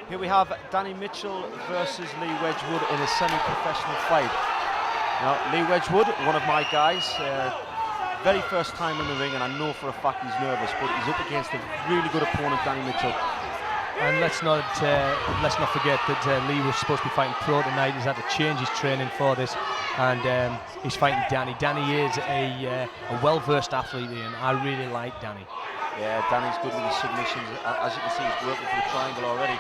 Here we have Danny Mitchell versus Lee Wedgewood in a semi-professional fight. Now, Lee Wedgewood, one of my guys, very first time in the ring, and I know for a fact he's nervous, but he's up against a really good opponent, Danny Mitchell. And let's not forget that Lee was supposed to be fighting pro tonight. He's had to change his training for this, and he's fighting Danny. Danny is a well-versed athlete, and I really like Danny. Yeah, Danny's good with his submissions. As you can see, he's working for the triangle already.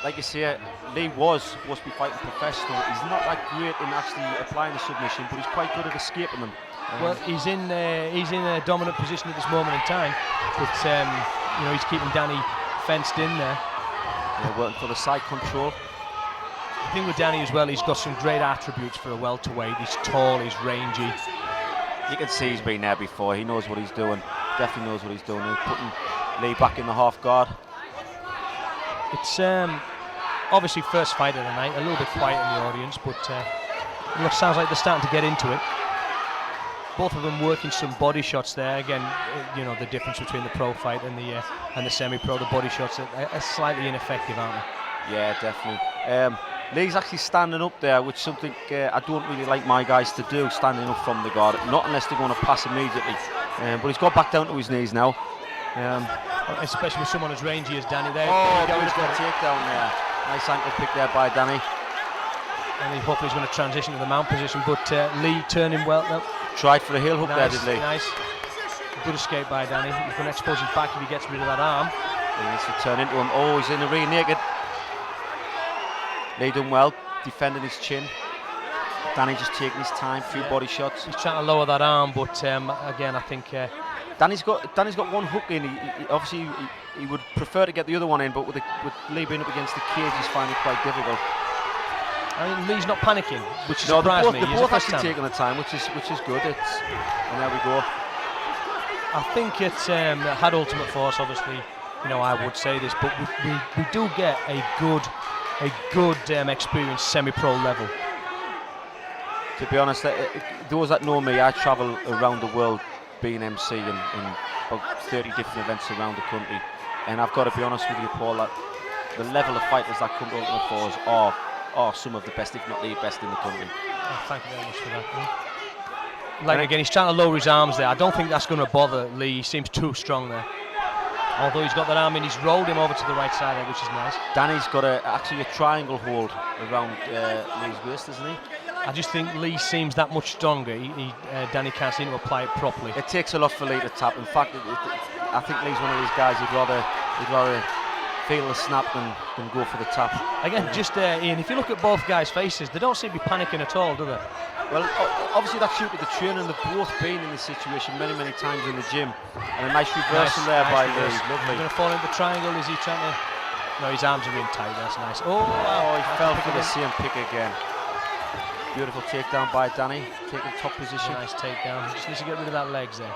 Like you say, Lee was supposed to be fighting professional. He's not that great in actually applying the submission, but he's quite good at escaping them. Well, he's in a dominant position at this moment in time, but you know, he's keeping Danny fenced in there. Yeah, working for the side control. The thing with Danny as well, he's got some great attributes for a welterweight. He's tall, he's rangy. You can see he's been there before. He knows what he's doing. Definitely knows what he's doing. He's putting Lee back in the half guard. It's obviously first fight of the night, a little bit quiet in the audience, but it sounds like they're starting to get into it. Both of them working some body shots there. Again, you know, the difference between the pro fight and the semi-pro. The body shots are slightly ineffective, aren't they? Yeah, definitely. Lee's actually standing up there, which is something I don't really like my guys to do, standing up from the guard, not unless they're going to pass immediately. But he's got back down to his knees now. Especially with someone as rangy as Danny there. Oh, he's got a takedown there. Nice ankle pick there by Danny. And hopefully he's going to transition to the mount position, but Lee turning well. No. Tried for a heel hook there, did Lee? Nice. Good escape by Danny. He's going to expose his back if he gets rid of that arm. He needs to turn into him. Oh, he's in the ring naked. Lee done well, defending his chin. Danny just taking his time, few body shots. He's trying to lower that arm, but again, I think Danny's got one hook in. Obviously he would prefer to get the other one in, but with Lee being up against the cage, he's finding it quite difficult. I mean, Lee's not panicking, which surprised me. They're both actually taking the time, which is good. And there we go. I think it's had ultimate force. Obviously, you know, I would say this, but we do get a good experienced semi-pro level. To be honest, those that know me, I travel around the world being MC in about 30 different events around the country, and I've got to be honest with you, Paul, that the level of fighters that come to Ultimate Force are some of the best, if not the best in the country. Oh, thank you very much for that. Like again, he's trying to lower his arms there. I don't think that's going to bother Lee. He seems too strong there. Although he's got that arm in, he's rolled him over to the right side there, which is nice. Danny's got actually a triangle hold around Lee's waist, isn't he? I just think Lee seems that much stronger. Danny can't seem to apply it properly. It takes a lot for Lee to tap. In fact, I think Lee's one of these guys who'd rather feel the snap than go for the tap. Again, just Ian, if you look at both guys' faces, they don't seem to be panicking at all, do they? Well, obviously that's due to the training. They've both been in this situation many times in the gym. And a nice reversal there by Lee. Lovely. He's going to fall into the triangle. Is he trying to? No, his arms are in tight. That's nice. Oh, he fell for the same pick again. Beautiful takedown by Danny, taking top position. Nice takedown. Just needs to get rid of that legs there.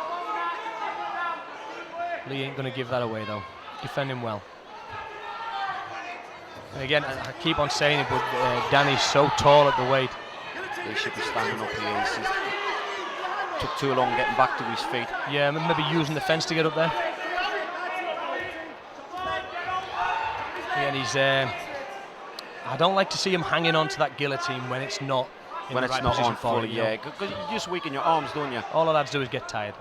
Lee ain't going to give that away though. Defending well. And again, I keep on saying it, but Danny's so tall at the weight. He should be standing up here. He took too long getting back to his feet. Yeah, maybe using the fence to get up there. Again, he's. I don't like to see him hanging on to that guillotine when it's not. When it's not on fully, yeah, because you just weaken your arms, don't you? All the lads do is get tired.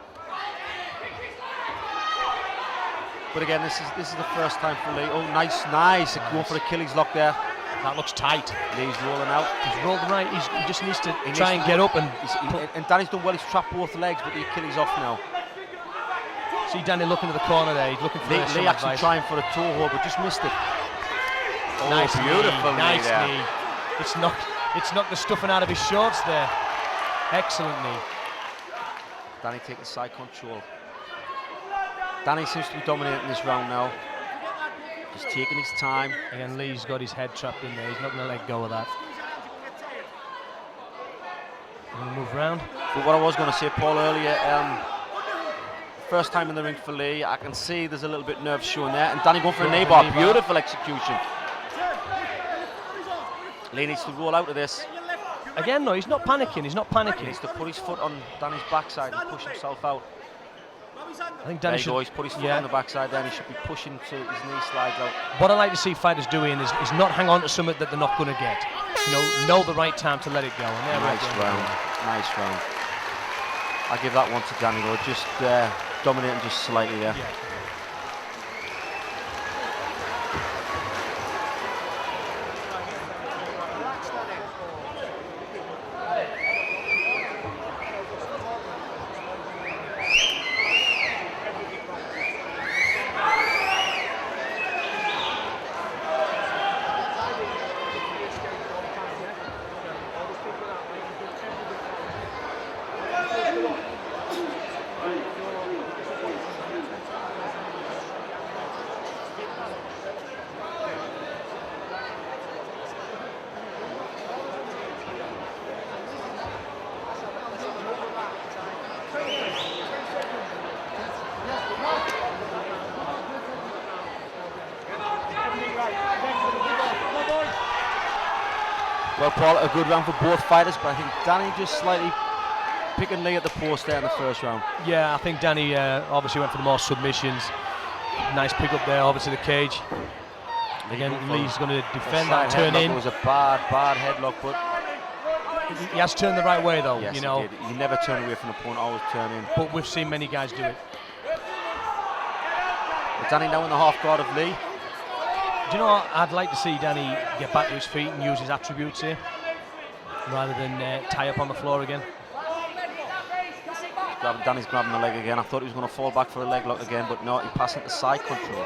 But again, this is the first time for Lee. Oh, nice. Going for Achilles lock there. That looks tight. Lee's rolling out. He's rolled right. He just needs to try and get up and. And Danny's done well. He's trapped both legs, but the Achilles off now. See Danny looking to the corner there. He's looking for Lee actually advice. Trying for a toe hold, but just missed it. Oh, nice, beautiful knee. Nice there. knee. It's knocked the stuffing out of his shorts there. Excellent knee. Danny taking side control. Danny seems to be dominating this round now. Just taking his time. Again, Lee's got his head trapped in there. He's not going to let go of that. Going to move round. But what I was going to say, Paul, earlier, first time in the ring for Lee. I can see there's a little bit of nerve showing there. And Danny going for a knee bar. Beautiful execution. Lee needs to roll out of this. Again, no, he's not panicking. He's not panicking. He needs to put his foot on Danny's backside and push himself out. I think Danny should. He's put his foot on the backside there, and he should be pushing so his knee slides out. What I like to see fighters doing is not hang on to something that they're not going to get. Know the right time to let it go. And nice round. Nice round. I give that one to Danny though, just dominating just slightly there. Yeah. Well, Paul, a good round for both fighters, but I think Danny just slightly picking Lee at the post there in the first round. Yeah, I think Danny obviously went for the more submissions. Nice pick up there, obviously the cage. Again, Lee's going to defend that turn in. It was a bad headlock, but he has turned the right way though. Yes, you know, he did. You never turn away from the opponent, always turn in. But we've seen many guys do it. But Danny now in the half guard of Lee. Do you know what? I'd like to see Danny get back to his feet and use his attributes here, rather than tie up on the floor again. Danny's grabbing the leg again. I thought he was going to fall back for a leg lock again, but no, he passed into side control.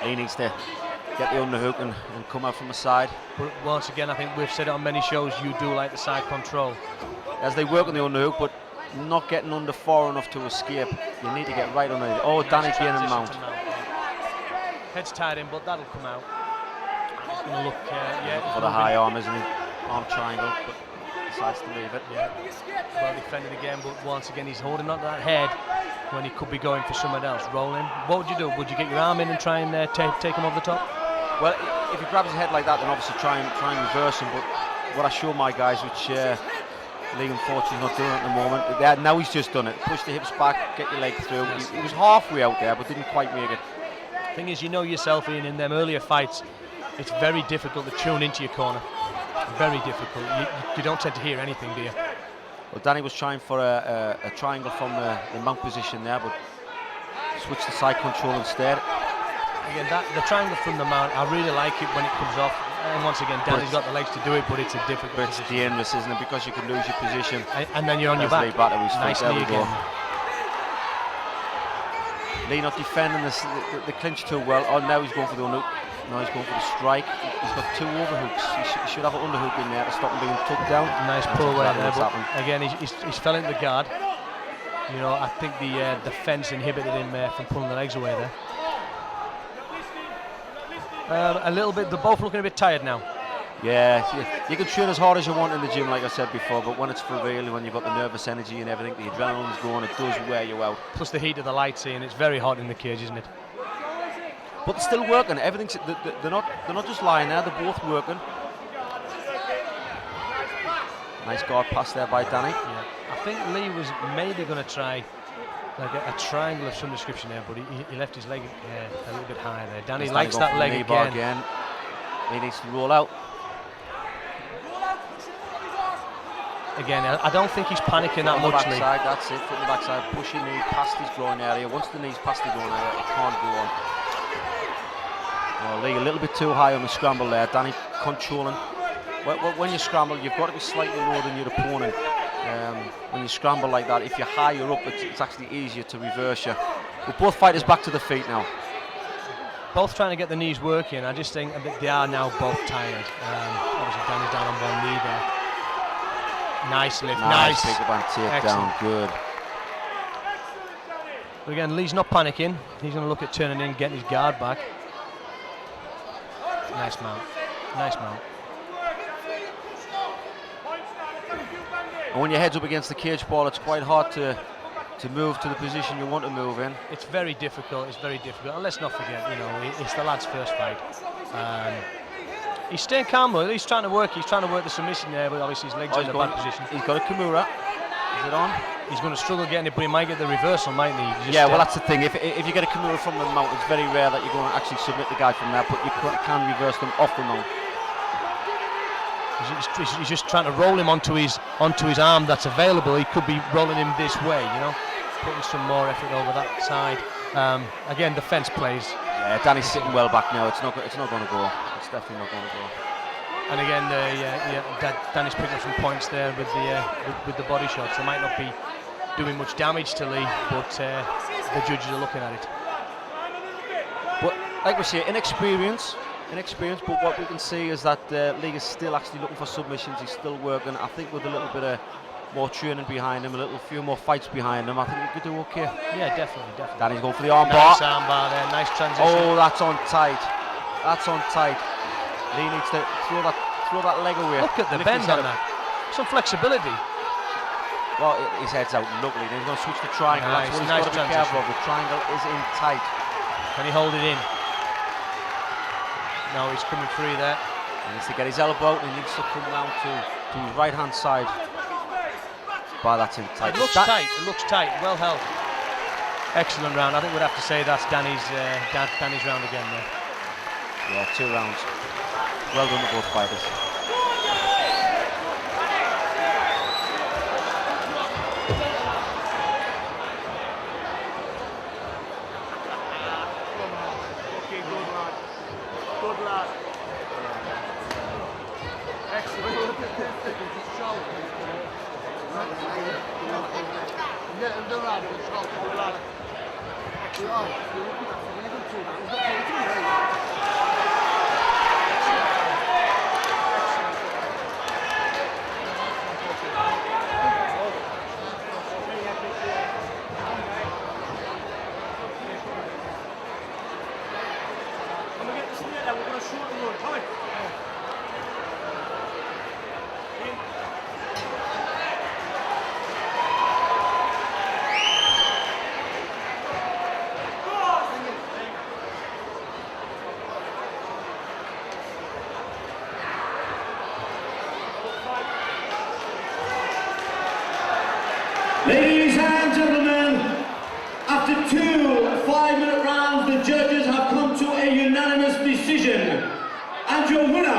He needs to get the underhook and come out from the side. But once again, I think we've said it on many shows, you do like the side control. As they work on the underhook, but not getting under far enough to escape. You need to get right under it. Oh, Danny's gaining mount. Head's tied in, but that'll come out. He's going to look, for the high arm, isn't he? Arm triangle, but decides to leave it. Yeah. Well defended again, but once again he's holding on to that head when he could be going for someone else. Rolling. What would you do? Would you get your arm in and try and take him over the top? Well, if he grabs his head like that, then obviously try and reverse him. But what I show my guys, which Lee unfortunately not doing at the moment. Yeah, now he's just done it. Push the hips back, get your leg through. He was halfway out there, but didn't quite make it. Thing is, you know yourself, Ian, in them earlier fights, it's very difficult to tune into your corner. Very difficult. You don't tend to hear anything, do you? Well, Danny was trying for a triangle from the mount position there, but switched to side control instead. Again, the triangle from the mount, I really like it when it comes off. And once again, Danny's got the legs to do it, but it's a difficult But it's dangerous, isn't it? Because you can lose your position. And then you're on your back. Nice knee again. Lee not defending the clinch too well. Oh, now he's going for the underhook. No, he's going for the strike. He's got two overhooks. He should have an underhook in there to stop him being tucked down. Nice pull away there, but again, he's fell into the guard. You know, I think the fence inhibited him from pulling the legs away there. A little bit. They're both looking a bit tired now. Yeah, you can train as hard as you want in the gym, like I said before, but when it's for real, when you've got the nervous energy and everything, the adrenaline's going, it does wear you out. Plus the heat of the lights, and it's very hot in the cage, isn't it? But they're still working. Everything's they're not just lying there. They're both working. Nice guard pass there by Danny. Yeah. I think Lee was maybe going to try like a triangle of some description there, but he left his leg a little bit higher there. Danny likes that leg again. He needs to roll out. Again, I don't think he's panicking that much. Backside, that's it. Foot in the backside, pushing knee past his groin area. Once the knee's past the groin area, it can't go on. Oh, Lee a little bit too high on the scramble there. Danny controlling. When you scramble, you've got to be slightly lower than your opponent. When you scramble like that, if you're higher up, it's actually easier to reverse you. But both fighters back to the feet now. Both trying to get the knees working. I just think that they are now both tired. Obviously, Danny's down on one knee there. Nice lift, nice. Pick up and take down, good. But again, Lee's not panicking. He's going to look at turning in, getting his guard back. Nice mount, nice mount. And when your head's up against the cage ball, it's quite hard to move to the position you want to move in. It's very difficult, And let's not forget, you know, it's the lad's first fight. He's staying calm though. He's trying to work the submission there, but obviously his legs are in a bad position. He's got a Kimura. He's Is it on? He's going to struggle getting it, but he might get the reversal, mightn't he? Yeah, well, that's the thing. If you get a Kimura from the mount, it's very rare that you're going to actually submit the guy from there, but you can reverse them off the mount. He's just trying to roll him onto his arm that's available. He could be rolling him this way, you know, putting some more effort over that side. Again, the fence plays. Yeah, Danny's sitting well back now. It's not going to go. It's definitely not going to go. And again, Danny's picking up some points there with the body shots. They might not be doing much damage to Lee, but the judges are looking at it. But like we say, inexperience. But what we can see is that Lee is still actually looking for submissions. He's still working. I think with a little bit of more training behind him, few more fights behind him, I think he could do okay. Yeah, definitely. Danny's going for the arm bar. Nice arm bar there, nice transition. Oh, that's on tight. Lee needs to throw that leg away. Look at the bend on that. Some flexibility. Well, his head's out luckily. Then he's going to switch to triangle. Nice, that's what he's nice got to be careful of. The triangle is in tight. Can he hold it in? No, he's coming free there. He needs to get his elbow out. He needs to come round to his right hand side. But that's in tight. It looks tight. Well held. Excellent round. I think we'd have to say that's Danny's round again there. Yeah, 2 rounds. Well done to both fighters. Good lad. Excellent. Ladies and gentlemen, after 2 5-minute rounds, the judges have come to a unanimous decision. And your winner